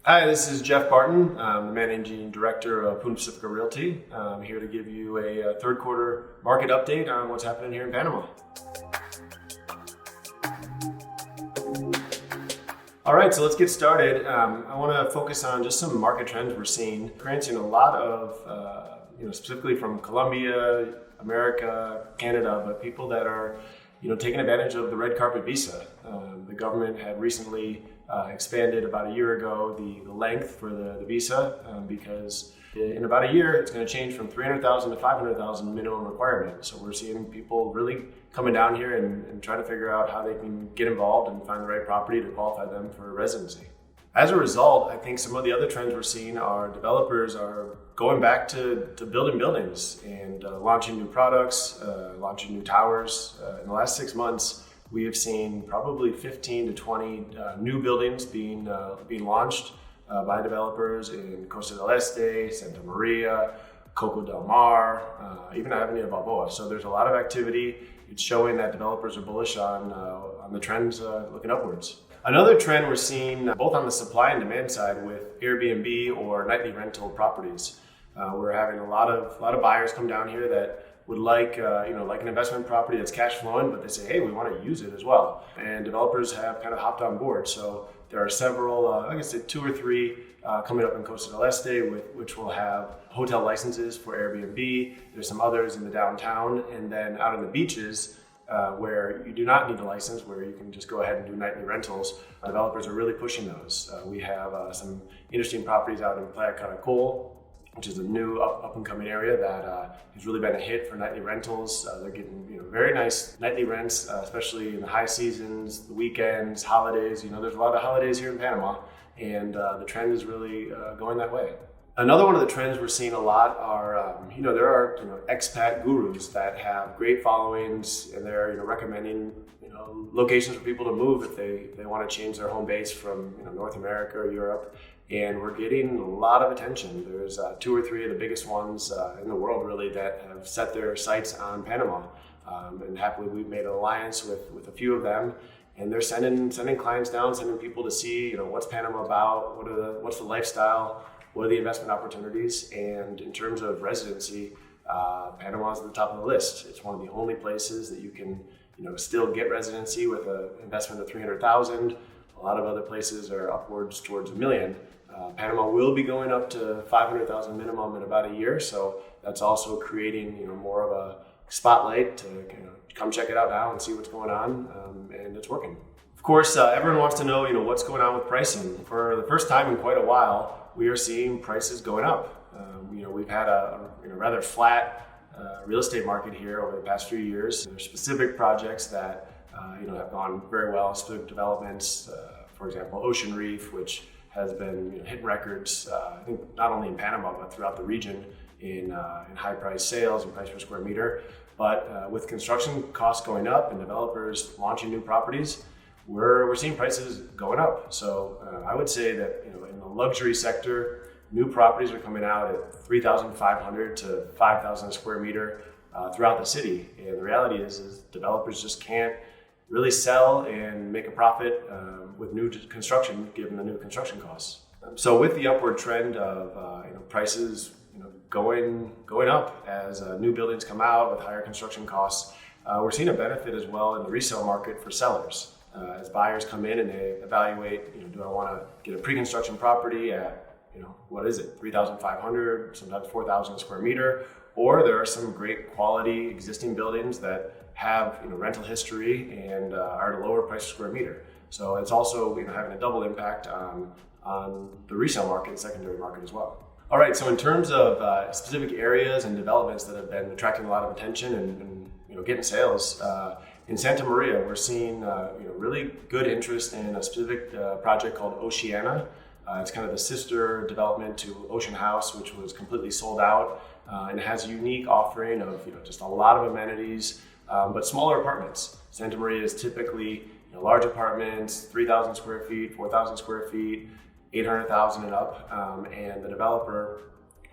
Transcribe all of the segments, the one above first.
Hi, this is Jeff Barton. I'm the Managing Director of Punta Pacifica Realty. I'm here to give you a third quarter market update on what's happening here in Panama. All right, so let's get started. I want to focus on just some market trends we're seeing, experiencing a lot of, specifically from Colombia, America, Canada, but people that are, taking advantage of the red carpet visa. The government had recently expanded about a year ago the length for the visa because in about a year it's going to change from 300,000 to 500,000 minimum requirement. So we're seeing people really coming down here and trying to figure out how they can get involved and find the right property to qualify them for residency. As a result, I think some of the other trends we're seeing are developers are going back to building buildings and launching new products, launching new towers. In the last 6 months, we have seen probably 15 to 20 new buildings being launched by developers in Costa del Este, Santa Maria, Coco del Mar, even Avenida Balboa. So there's a lot of activity. It's showing that developers are bullish on the trends looking upwards. Another trend we're seeing both on the supply and demand side with Airbnb or nightly rental properties. We're having a lot of buyers come down here that would like an investment property that's cash flowing, but they say, hey, we want to use it as well. And developers have kind of hopped on board. So there are several, like I said, 2 or 3 coming up in Costa del Este, which will have hotel licenses for Airbnb. There's some others in the downtown, and then out on the beaches where you do not need a license, where you can just go ahead and do nightly rentals. Developers are really pushing those. We have some interesting properties out in Playa Caracol, which is a new up-and-coming area that has really been a hit for nightly rentals. They're getting very nice nightly rents, especially in the high seasons, the weekends, holidays. There's a lot of holidays here in Panama, and the trend is really going that way. Another one of the trends we're seeing a lot are, there are expat gurus that have great followings, and they're recommending locations for people to move if they want to change their home base from North America or Europe. And we're getting a lot of attention. There's 2 or 3 of the biggest ones in the world really that have set their sights on Panama. And happily we've made an alliance with a few of them. And they're sending clients down, sending people to see what's Panama about, what's the lifestyle, what are the investment opportunities. And in terms of residency, Panama is at the top of the list. It's one of the only places that you can still get residency with an investment of 300,000. A lot of other places are upwards towards $1 million. Panama will be going up to 500,000 minimum in about a year, so that's also creating more of a spotlight to come check it out now and see what's going on, and it's working. Of course, everyone wants to know what's going on with pricing. For the first time in quite a while, we are seeing prices going up. We've had a rather flat real estate market here over the past few years. There's specific projects that have gone very well, specific developments. For example, Ocean Reef, which has been hitting records, I think not only in Panama, but throughout the region in high price sales and price per square meter. But with construction costs going up and developers launching new properties, we're seeing prices going up. So I would say that in the luxury sector, new properties are coming out at 3,500 to 5,000 square meter throughout the city. And the reality is developers just can't really sell and make a profit with new construction, given the new construction costs. So with the upward trend of prices going up as new buildings come out with higher construction costs, we're seeing a benefit as well in the resale market for sellers. As buyers come in and they evaluate, do I want to get a pre-construction property at what is it, 3,500, sometimes 4,000 square meter, or there are some great quality existing buildings that have rental history and are at a lower price per square meter. So it's also having a double impact on the resale market, secondary market as well. All right, so in terms of specific areas and developments that have been attracting a lot of attention and getting sales, in Santa Maria we're seeing really good interest in a specific project called Oceana. It's kind of the sister development to Ocean House, which was completely sold out and has a unique offering of just a lot of amenities. But smaller apartments. Santa Maria is typically large apartments, 3,000 square feet, 4,000 square feet, 800,000 and up. And the developer,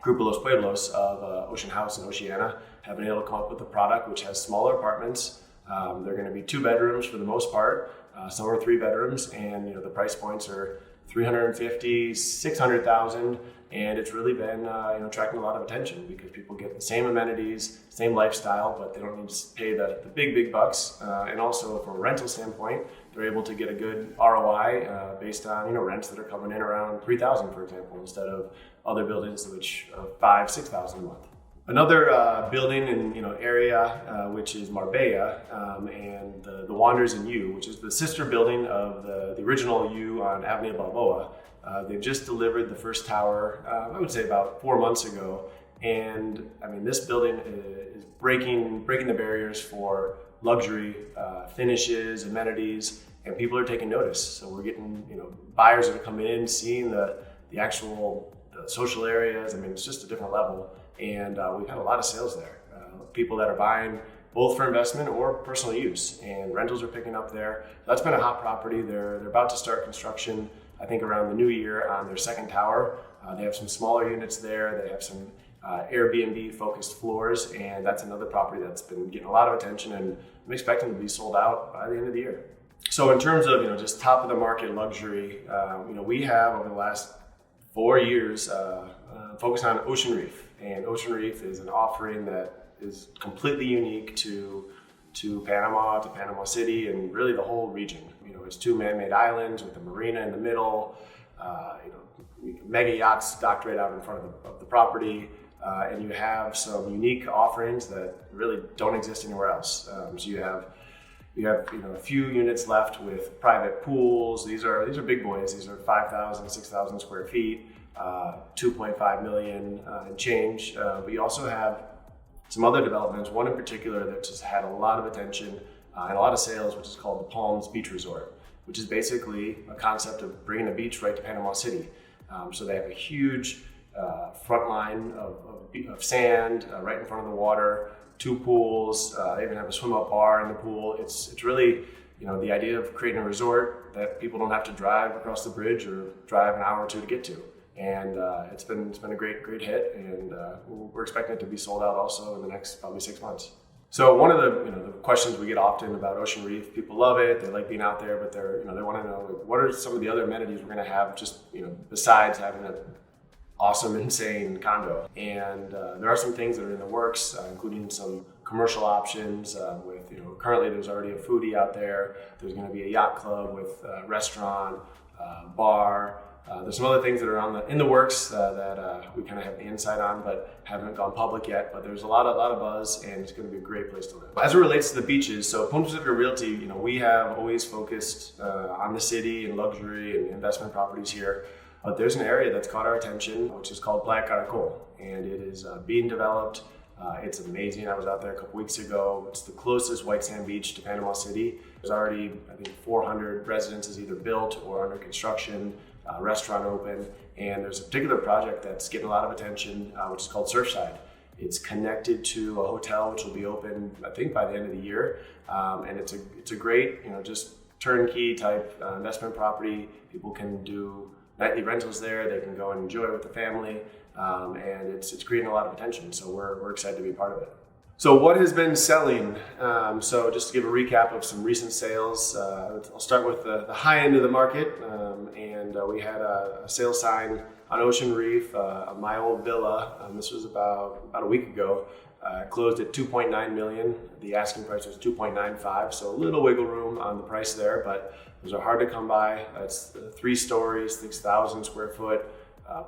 Grupo Los Pueblos of Ocean House and Oceana, have been able to come up with a product which has smaller apartments. They're going to be 2 bedrooms for the most part. Some are 3 bedrooms, and the price points are 350, 600,000, and it's really been attracting a lot of attention because people get the same amenities, same lifestyle, but they don't need to pay the big bucks. And also from a rental standpoint, they're able to get a good ROI based on rents that are coming in around 3,000, for example, instead of other buildings which are 5,000, 6,000 a month. Another building in area which is Marbella and the Wanderers in U, which is the sister building of the original U on Avenida Balboa. They've just delivered the first tower, I would say about 4 months ago, and I mean this building is breaking the barriers for luxury finishes, amenities, and people are taking notice. So we're getting buyers that are coming in, seeing the actual social areas. I mean, it's just a different level. And we've had a lot of sales there. People that are buying both for investment or personal use, and rentals are picking up there. That's been a hot property. They're about to start construction, I think around the new year, on their second tower. They have some smaller units there. They have some Airbnb focused floors, and that's another property that's been getting a lot of attention, and I'm expecting to be sold out by the end of the year. So in terms of just top of the market luxury, we have over the last 4 years focused on Ocean Reef. And Ocean Reef is an offering that is completely unique to Panama, to Panama City, and really the whole region. It's 2 man-made islands with a marina in the middle. Mega yachts docked right out in front of the property, and you have some unique offerings that really don't exist anywhere else. So you have a few units left with private pools. These are big boys. These are 5,000, 6,000 square feet. 2.5 million and change, but you also have some other developments, one in particular that just had a lot of attention and a lot of sales, which is called the Palms Beach Resort, which is basically a concept of bringing a beach right to Panama City. So they have a huge front line of sand right in front of the water, 2 pools, they even have a swim up bar in the pool. It's really the idea of creating a resort that people don't have to drive across the bridge or drive an hour or 2 to get to. And it's been a great hit, and we're expecting it to be sold out also in the next probably 6 months. So one of the questions we get often about Ocean Reef, people love it, they like being out there, but they want to know what are some of the other amenities we're going to have just besides having an awesome, insane condo. And there are some things that are in the works, including some commercial options with currently there's already a foodie out there. There's going to be a yacht club with a restaurant, bar. There's some other things that are in the works that we kind of have the insight on, but haven't gone public yet. But there's a lot of buzz, and it's going to be a great place to live. As it relates to the beaches, so Punta Pacifica Realty, we have always focused on the city and luxury and investment properties here. But there's an area that's caught our attention, which is called Playa Caracol, and it is being developed. It's amazing. I was out there a couple weeks ago. It's the closest white sand beach to Panama City. There's already, I think, 400 residences either built or under construction. Restaurant open, and there's a particular project that's getting a lot of attention, which is called Surfside. It's connected to a hotel which will be open, I think, by the end of the year, and it's a great, just turnkey type investment property. People can do nightly rentals there. They can go and enjoy it with the family, and it's creating a lot of attention. So we're excited to be part of it. So what has been selling? So just to give a recap of some recent sales, I'll start with the high end of the market, and we had a sale sign on Ocean Reef, my old villa. This was about a week ago. Closed at $2.9 million. The asking price was $2.95, so a little wiggle room on the price there, but those are hard to come by. It's 3 stories, 6,000 square foot,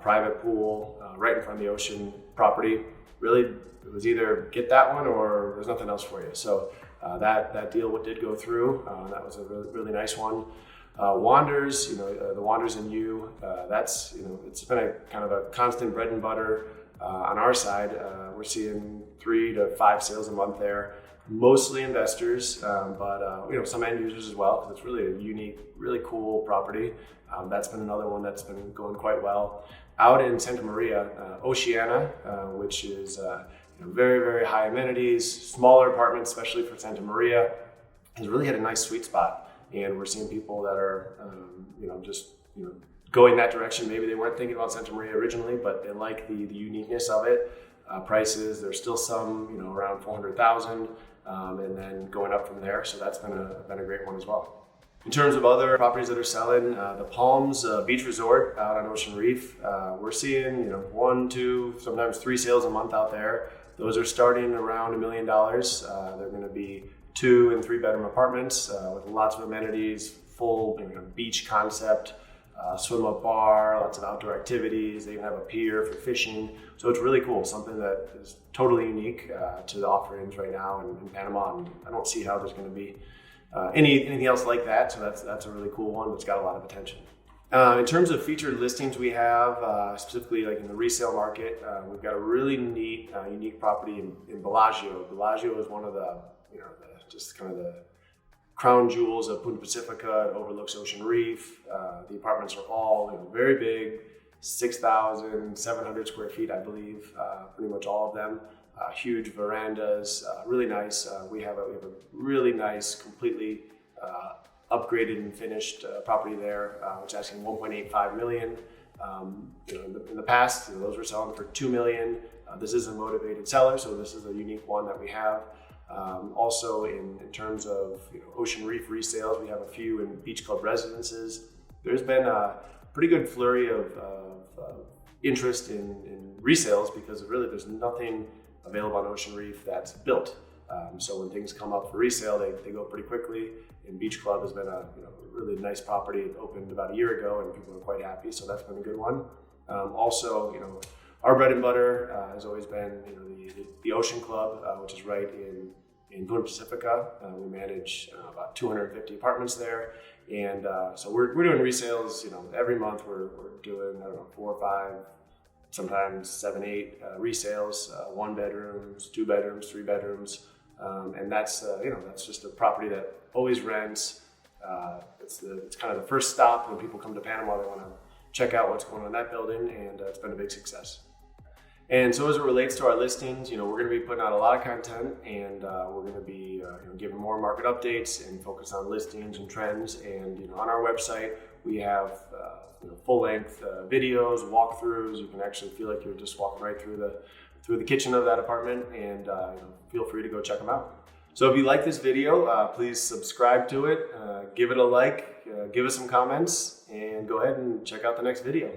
private pool, right in front of the ocean property. Really, it was either get that one or there's nothing else for you. So that deal did go through. That was a really nice one. Wanderers, the Wanderers in U, that's, it's been a kind of a constant bread and butter on our side. We're seeing 3 to 5 sales a month there, mostly investors, but some end users as well, because it's really a unique, really cool property. That's been another one that's been going quite well. Out in Santa Maria, Oceana, which is very, very high amenities, smaller apartments, especially for Santa Maria, has really had a nice sweet spot. And we're seeing people that are, going that direction. Maybe they weren't thinking about Santa Maria originally, but they like the uniqueness of it. Prices, there's still some, around 400,000, and then going up from there. So that's been a great one as well. In terms of other properties that are selling, the Palms Beach Resort out on Ocean Reef, we're seeing 1, 2, sometimes 3 sales a month out there. Those are starting around $1 million. They're going to be 2 and 3 bedroom apartments with lots of amenities, full beach concept, swim up bar, lots of outdoor activities. They even have a pier for fishing. So it's really cool, something that is totally unique to the offerings right now in Panama. And I don't see how there's going to be anything else like that. So that's a really cool one that's got a lot of attention. In terms of featured listings we have, specifically like in the resale market, we've got a really neat, unique property in Bellagio. Bellagio is one of the, just kind of the crown jewels of Punta Pacifica. It overlooks Ocean Reef. The apartments are all very big, 6,700 square feet, I believe, pretty much all of them. Huge verandas, really nice. We have a really nice, completely upgraded and finished property there, which is asking $1.85 million. In the past, those were selling for $2 million. This is a motivated seller, so this is a unique one that we have. Also, in terms of Ocean Reef resales, we have a few in beach club residences. There's been a pretty good flurry of interest in resales because really there's nothing available on Ocean Reef that's built. So when things come up for resale, they go pretty quickly. And Beach Club has been a really nice property. It opened about a year ago, and people are quite happy. So that's been a good one. Also, our bread and butter has always been the Ocean Club, which is right in Punta Pacifica. We manage about 250 apartments there, and so we're doing resales. Every month we're doing 4 or 5, sometimes 7, 8 resales, 1 bedrooms, 2 bedrooms, 3 bedrooms, and that's just a property that always rents. It's kind of the first stop when people come to Panama. They want to check out what's going on in that building, and it's been a big success. And so as it relates to our listings, we're going to be putting out a lot of content, and we're going to be giving more market updates and focus on listings and trends. And on our website, we have full-length videos, walkthroughs. You can actually feel like you're just walking right through the kitchen of that apartment, and feel free to go check them out. So if you like this video, please subscribe to it, give it a like, give us some comments, and go ahead and check out the next video.